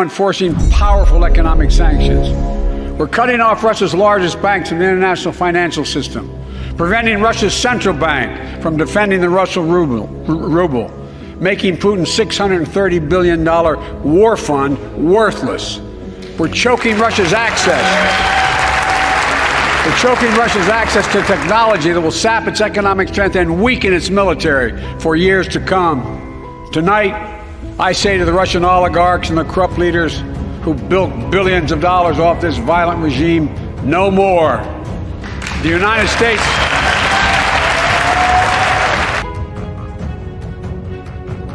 enforcing powerful economic sanctions. We're cutting off Russia's largest banks in the international financial system, preventing Russia's central bank from defending the Russian ruble, making Putin's $630 billion war fund worthless. We're choking Russia's access. We're choking Russia's access to technology that will sap its economic strength and weaken its military for years to come. Tonight, I say to the Russian oligarchs and the corrupt leaders who built billions of dollars off this violent regime, no more. The United States...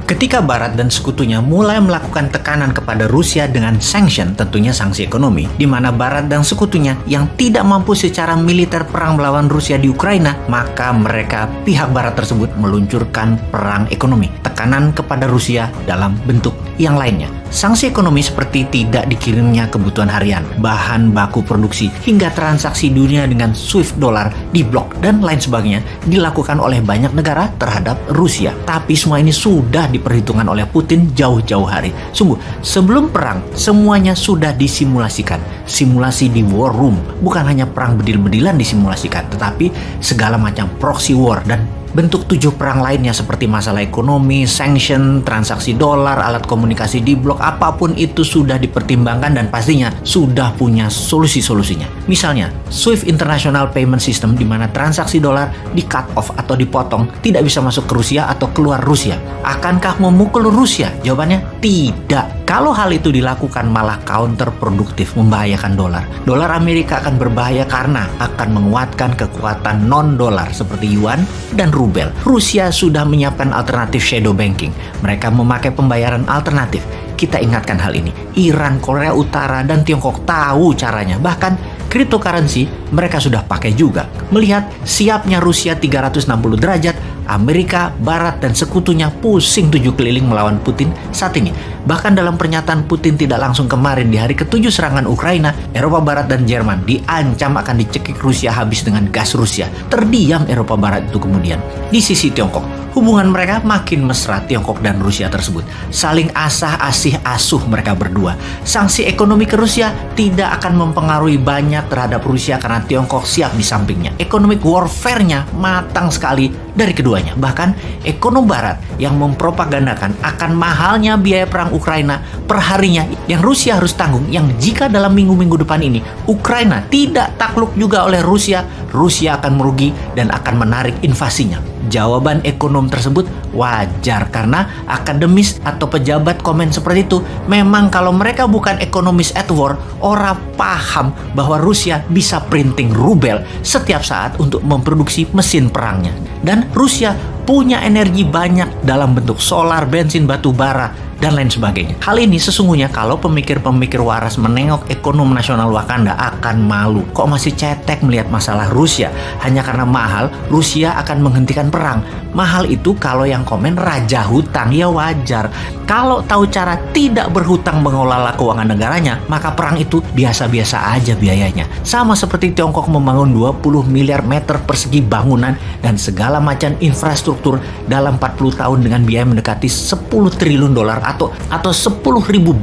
Ketika Barat dan sekutunya mulai melakukan tekanan kepada Rusia dengan sanction, tentunya sanksi ekonomi, di mana Barat dan sekutunya yang tidak mampu secara militer perang melawan Rusia di Ukraina, maka mereka pihak Barat tersebut meluncurkan perang ekonomi, tekanan kepada Rusia dalam bentuk yang lainnya. Sanksi ekonomi seperti tidak dikirimnya kebutuhan harian, bahan baku produksi, hingga transaksi dunia dengan SWIFT dolar diblok dan lain sebagainya dilakukan oleh banyak negara terhadap Rusia. Tapi semua ini sudah diperhitungkan oleh Putin jauh-jauh hari. Sungguh, sebelum perang semuanya sudah disimulasikan. Simulasi di war room, bukan hanya perang bedil-bedilan disimulasikan, tetapi segala macam proxy war dan bentuk 7 perang lainnya seperti masalah ekonomi, sanction, transaksi dolar, alat komunikasi diblok, apapun itu sudah dipertimbangkan dan pastinya sudah punya solusi-solusinya. Misalnya, SWIFT International Payment System di mana transaksi dolar di cut off atau dipotong, tidak bisa masuk ke Rusia atau keluar Rusia. Akankah memukul Rusia? Jawabannya tidak. Kalau hal itu dilakukan malah counterproduktif, membahayakan dolar. Dolar Amerika akan berbahaya karena akan menguatkan kekuatan non-dolar seperti yuan dan rubel. Rusia sudah menyiapkan alternatif shadow banking. Mereka memakai pembayaran alternatif. Kita ingatkan hal ini. Iran, Korea Utara, dan Tiongkok tahu caranya. Bahkan cryptocurrency mereka sudah pakai juga. Melihat siapnya Rusia 360 derajat, Amerika, Barat, dan sekutunya pusing 7 keliling melawan Putin saat ini. Bahkan dalam pernyataan Putin tidak langsung kemarin di hari ke-7 serangan Ukraina, Eropa Barat dan Jerman diancam akan dicekik Rusia habis dengan gas Rusia. Terdiam Eropa Barat itu kemudian. Di sisi Tiongkok, hubungan mereka makin mesra. Tiongkok dan Rusia tersebut saling asah-asih asuh mereka berdua. Sanksi ekonomi ke Rusia tidak akan mempengaruhi banyak terhadap Rusia karena Tiongkok siap di sampingnya. Economic warfare-nya matang sekali dari keduanya. Bahkan ekonomi Barat yang mempropagandakan akan mahalnya biaya perang Ukraina per harinya yang Rusia harus tanggung, yang jika dalam minggu-minggu depan ini Ukraina tidak takluk juga oleh Rusia, Rusia akan merugi dan akan menarik invasinya. Jawaban ekonom tersebut wajar karena akademis atau pejabat komen seperti itu. Memang kalau mereka bukan ekonomis at war, orang paham bahwa Rusia bisa printing rubel setiap saat untuk memproduksi mesin perangnya. Dan Rusia punya energi banyak dalam bentuk solar, bensin, batu bara, dan lain sebagainya. Hal ini sesungguhnya kalau pemikir-pemikir waras menengok ekonomi nasional Wakanda akan malu. Kok masih cetek melihat masalah Rusia? Hanya karena mahal, Rusia akan menghentikan perang. Mahal itu kalau yang komen raja hutang, ya wajar. Kalau tahu cara tidak berhutang mengelola keuangan negaranya, maka perang itu biasa-biasa aja biayanya. Sama seperti Tiongkok membangun 20 miliar meter persegi bangunan dan segala macam infrastruktur dalam 40 tahun dengan biaya mendekati 10 triliun dolar atau 10.000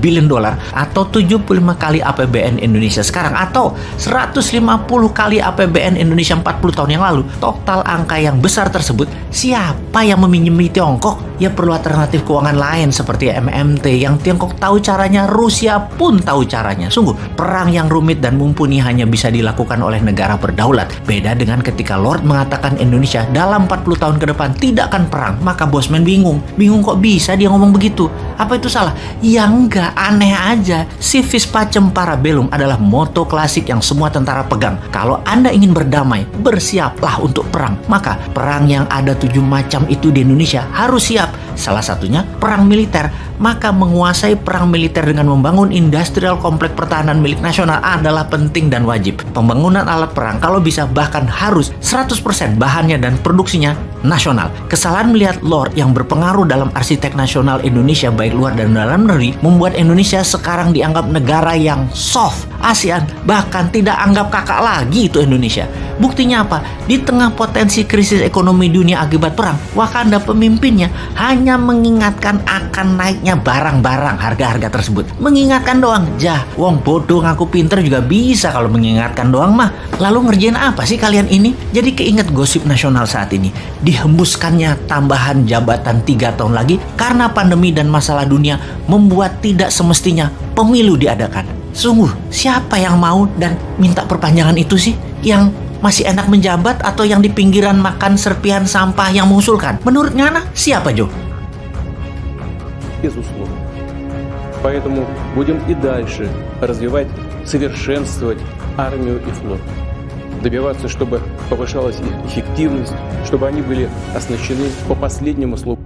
billion dolar atau 75 kali APBN Indonesia sekarang atau 150 kali APBN Indonesia 40 tahun yang lalu. Total angka yang besar tersebut, siapa yang meminjami Tiongkok? Ya perlu alternatif keuangan lain seperti MMT yang Tiongkok tahu caranya, Rusia pun tahu caranya. Sungguh, perang yang rumit dan mumpuni hanya bisa dilakukan oleh negara berdaulat. Beda dengan ketika Lord mengatakan Indonesia dalam 40 tahun ke depan tidak akan perang, maka Bosman bingung. Bingung kok bisa dia ngomong begitu? Apa itu salah? Ya enggak, aneh aja. Civis pacem parabellum adalah moto klasik yang semua tentara pegang. Kalau Anda ingin berdamai, bersiaplah untuk perang. Maka perang yang ada 7 macam itu di Indonesia harus siap. Salah satunya perang militer. Maka menguasai perang militer dengan membangun industrial kompleks pertahanan milik nasional adalah penting dan wajib. Pembangunan alat perang kalau bisa bahkan harus 100% bahannya dan produksinya nasional. Kesalahan melihat Lord yang berpengaruh dalam arsitek nasional Indonesia baik luar dan dalam negeri membuat Indonesia sekarang dianggap negara yang soft ASEAN, bahkan tidak anggap kakak lagi itu Indonesia. Buktinya apa? Di tengah potensi krisis ekonomi dunia akibat perang, Wakanda pemimpinnya hanya mengingatkan akan naiknya barang-barang harga-harga tersebut. Mengingatkan doang, wong bodoh ngaku pinter juga bisa kalau mengingatkan doang mah. Lalu ngerjain apa sih kalian ini? Jadi keinget gosip nasional saat ini. Dihembuskannya tambahan jabatan 3 tahun lagi karena pandemi dan masalah dunia membuat tidak semestinya pemilu diadakan. Sungguh, siapa yang mau dan minta perpanjangan itu sih? Yang masih enak menjabat atau yang di pinggiran makan serpihan sampah yang mengusulkan? Menurut Ngana, siapa Jo? Безусловно. Поэтому будем и дальше развивать, совершенствовать армию и флот. Добиваться, чтобы повышалась их эффективность, чтобы они были оснащены по последнему слову.